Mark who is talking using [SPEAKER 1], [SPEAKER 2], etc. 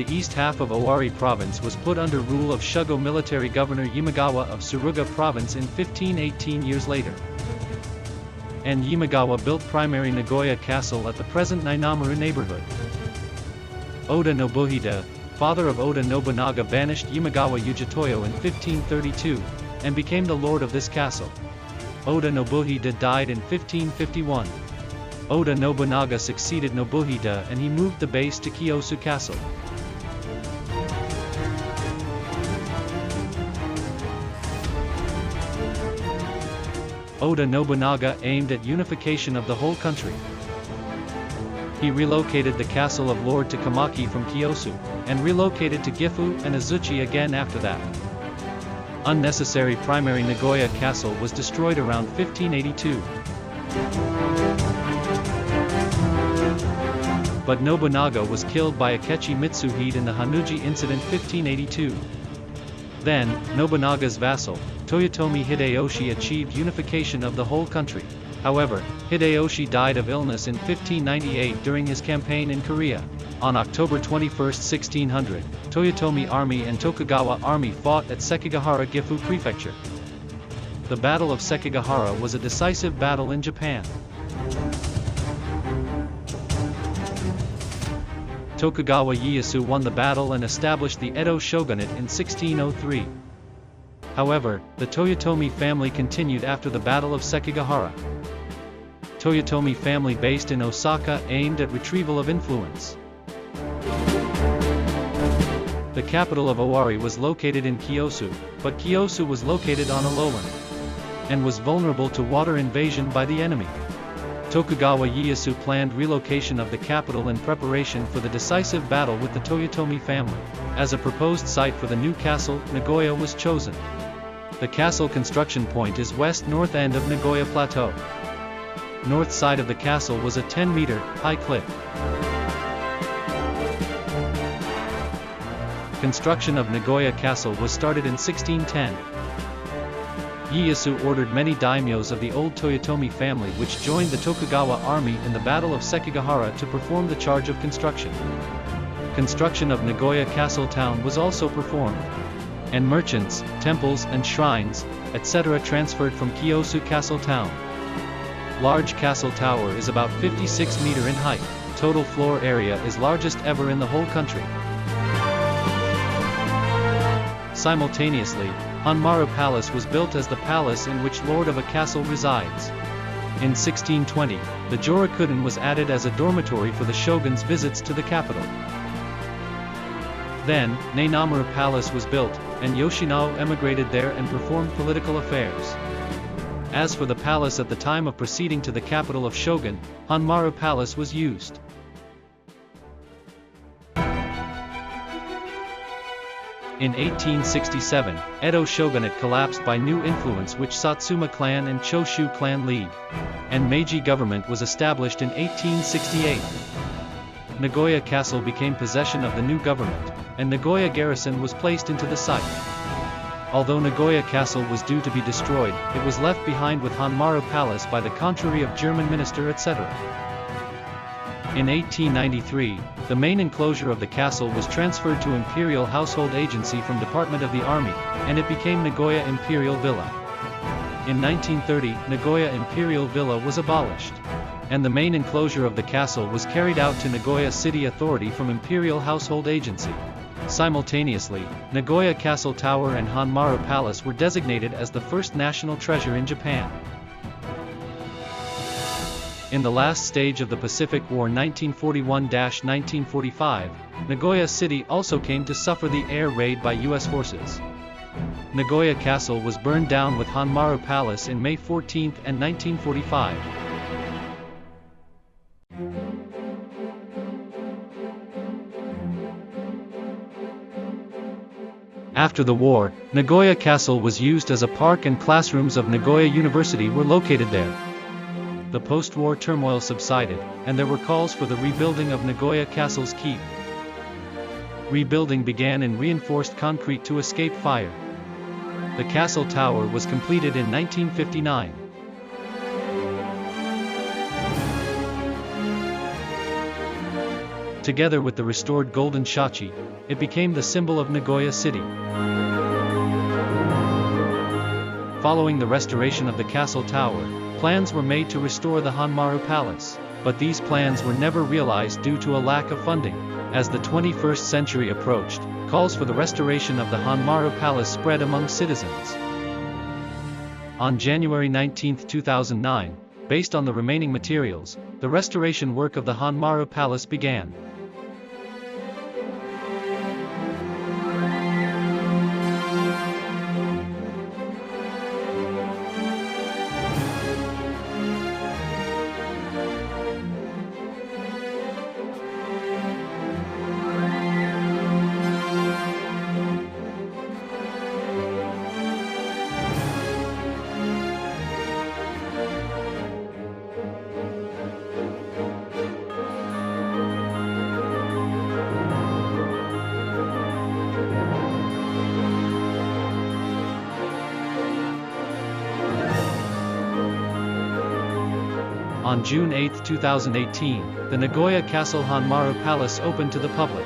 [SPEAKER 1] the east half of Owari Province was put under rule of Shugo military governor Yimagawa of Suruga Province in 1518 years later. And Yimagawa built primary Nagoya Castle at the present Nainamaru neighborhood. Oda Nobuhide, father of Oda Nobunaga, banished Yimagawa Yugitoyo in 1532, and became the lord of this castle. Oda Nobuhide died in 1551. Oda Nobunaga succeeded Nobuhide and he moved the base to Kiyosu Castle. Oda Nobunaga aimed at unification of the whole country. He relocated the castle of Lord Takamaki from Kiyosu, and relocated to Gifu and Azuchi again after that. Unnecessary primary Nagoya Castle was destroyed around 1582. But Nobunaga was killed by Akechi Mitsuhide in the Hanuji incident 1582. Then, Nobunaga's vassal, Toyotomi Hideyoshi, achieved unification of the whole country. However, Hideyoshi died of illness in 1598 during his campaign in Korea. On October 21, 1600, Toyotomi Army and Tokugawa Army fought at Sekigahara, Gifu Prefecture. The Battle of Sekigahara was a decisive battle in Japan. Tokugawa Ieyasu won the battle and established the Edo shogunate in 1603. However, the Toyotomi family continued after the Battle of Sekigahara. Toyotomi family based in Osaka aimed at retrieval of influence. The capital of Owari was located in Kiyosu, but Kiyosu was located on a lowland, and was vulnerable to water invasion by the enemy. Tokugawa Ieyasu planned relocation of the capital in preparation for the decisive battle with the Toyotomi family. As a proposed site for the new castle, Nagoya was chosen. The castle construction point is west-north end of Nagoya Plateau. North side of the castle was a 10-meter high cliff. Construction of Nagoya Castle was started in 1610. Ieyasu ordered many daimyos of the old Toyotomi family which joined the Tokugawa army in the Battle of Sekigahara to perform the charge of construction. Construction of Nagoya Castle town was also performed. And merchants, temples and shrines, etc. transferred from Kiyosu Castle town. Large castle tower is about 56 meter in height. Total floor area is largest ever in the whole country. Simultaneously, Hanmaru Palace was built as the palace in which lord of a castle resides. In 1620, the Jorakuden was added as a dormitory for the shogun's visits to the capital. Then, Nainamaru Palace was built, and Yoshinao emigrated there and performed political affairs. As for the palace at the time of proceeding to the capital of Shogun, Hanmaru Palace was used. In 1867, Edo shogunate collapsed by new influence which Satsuma clan and Choshu clan lead, and Meiji government was established in 1868. Nagoya Castle became possession of the new government, and Nagoya garrison was placed into the site. Although Nagoya Castle was due to be destroyed, it was left behind with Hanmaru Palace by the contrary of German minister etc. In 1893, the main enclosure of the castle was transferred to Imperial Household Agency from Department of the Army, and it became Nagoya Imperial Villa. In 1930, Nagoya Imperial Villa was abolished, and the main enclosure of the castle was carried out to Nagoya City Authority from Imperial Household Agency. Simultaneously, Nagoya Castle Tower and Hanmaru Palace were designated as the first national treasure in Japan. In the last stage of the Pacific War 1941-1945, Nagoya City also came to suffer the air raid by U.S. forces. Nagoya Castle was burned down with Hanmaru Palace in May 14 and 1945. After the war, Nagoya Castle was used as a park and classrooms of Nagoya University were located there. The post-war turmoil subsided, and there were calls for the rebuilding of Nagoya Castle's keep. Rebuilding began in reinforced concrete to escape fire. The castle tower was completed in 1959. Together with the restored golden shachi, it became the symbol of Nagoya City. Following the restoration of the castle tower, plans were made to restore the Hanmaru Palace, but these plans were never realized due to a lack of funding. As the 21st century approached, calls for the restoration of the Hanmaru Palace spread among citizens. On January 19, 2009, based on the remaining materials, the restoration work of the Hanmaru Palace began. On June 8, 2018, the Nagoya Castle Hanmaru Palace opened to the public.